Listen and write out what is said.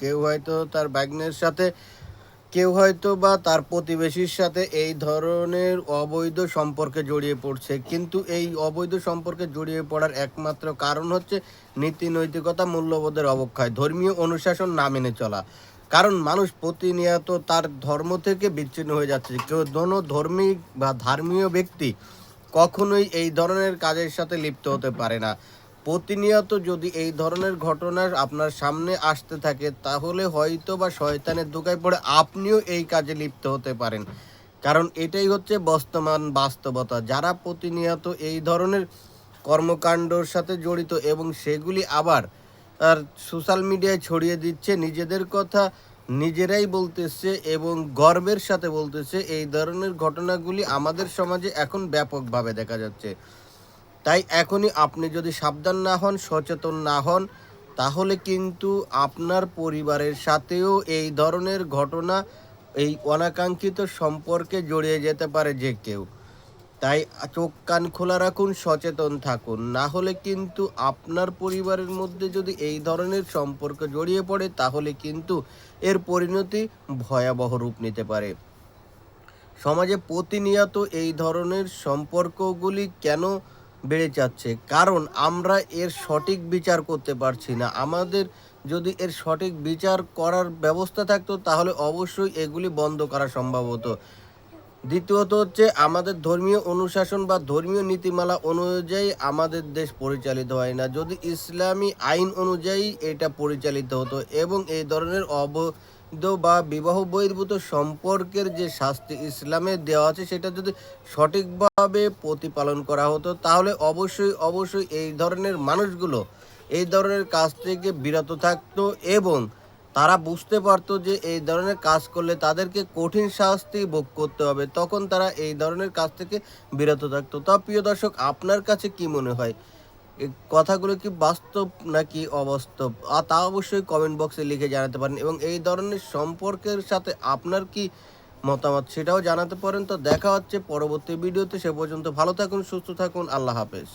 কেউ হয়তো তার ভাগ্নের সাথে, কেউ হয়তো বা তার প্রতিবেশীর সাথে এই ধরনের অবৈধ সম্পর্কে জড়িয়ে পড়ছে, কিন্তু এই অবৈধ সম্পর্কে জড়িয়ে পড়ার একমাত্র কারণ হচ্ছে নীতি নৈতিকতা মূল্যবোধের অবক্ষয়, ধর্মীয় অনুশাসন না মেনে চলা। কারণ মানুষ প্রতিনিয়ত তার ধর্ম থেকে বিচ্ছিন্ন হয়ে যাচ্ছে। কেউ কোনো ধর্মিক বা ধর্মীয় ব্যক্তি কখনোই এই ধরনের কাজের সাথে লিপ্ত হতে পারে না। প্রতিনিয়ত যদি এই ধরনের ঘটনা আপনার সামনে আসতে থাকে, তাহলে হয়তো বা শয়তানের ধোঁকায় পড়ে আপনিও এই কাজে লিপ্ত হতে পারেন। কারণ এটাই হচ্ছে বর্তমান বাস্তবতা। যারা প্রতিনিয়ত এই ধরনের কর্মকাণ্ডর সাথে জড়িত এবং সেগুলি আবার আর সোশ্যাল মিডিয়ায় ছড়িয়ে দিচ্ছে, নিজেদের কথা নিজেরাই বলতেছে এবং গর্বের সাথে বলতেছে, এই ধরনের ঘটনাগুলি আমাদের সমাজে এখন ব্যাপকভাবে দেখা যাচ্ছে। তাই এখনই আপনি যদি সাবধান না হন, সচেতন না হন, তাহলে কিন্তু আপনার পরিবারের সাথেও এই ধরনের ঘটনা, এই অনাকাঙ্ক্ষিত সম্পর্কে জড়িয়ে যেতে পারে যে কেউ। তাই চোখ কান খোলা রাখুন, সচেতন থাকুন। না হলে কিন্তু আপনার পরিবারের মধ্যে যদি এই ধরনের সম্পর্ক জড়িয়ে পড়ে, তাহলে কিন্তু এর পরিণতি ভয়াবহ রূপ নিতে পারে। সমাজে প্রতিনিয়ত এই ধরনের সম্পর্কগুলি কেন বেড়ে যাচ্ছে? কারণ আমরা এর সঠিক বিচার করতে পারছি না। আমাদের যদি এর সঠিক বিচার করার ব্যবস্থা থাকতো, তাহলে অবশ্যই এগুলি বন্ধ করা সম্ভব হতো। দ্বিতীয়ত হচ্ছে, আমাদের ধর্মীয় অনুশাসন বা ধর্মীয় নীতিমালা অনুযায়ী আমাদের দেশ পরিচালিত হয় না। যদি ইসলামী আইন অনুযায়ী এটা পরিচালিত হতো এবং এই ধরনের অবৈধ বা বিবাহ বহির্ভূত সম্পর্কের যে শাস্তি ইসলামে দেওয়া আছে, সেটা যদি সঠিকভাবে প্রতিপালন করা হতো, তাহলে অবশ্যই এই ধরনের মানুষগুলো এই ধরনের কাজ থেকে বিরত থাকতো এবং তারা বুঝতে পারতো যে এই ধরনের কাজ করলে তাদেরকে কঠিন শাস্তি ভোগ করতে হবে। তখন তারা এই ধরনের কাজ থেকে বিরত থাকতো। তা প্রিয় দর্শক, আপনার কাছে কি মনে হয়? এই কথাগুলো কি বাস্তব নাকি অবাস্তব? তা অবশ্যই কমেন্ট বক্সে লিখে জানাতে পারেন এবং এই ধরনের সম্পর্কের সাথে আপনার কি মতামত সেটাও জানাতে পারেন। তো দেখা হচ্ছে পরবর্তী ভিডিওতে। সে পর্যন্ত ভালো থাকুন, সুস্থ থাকুন। আল্লাহ হাফেজ।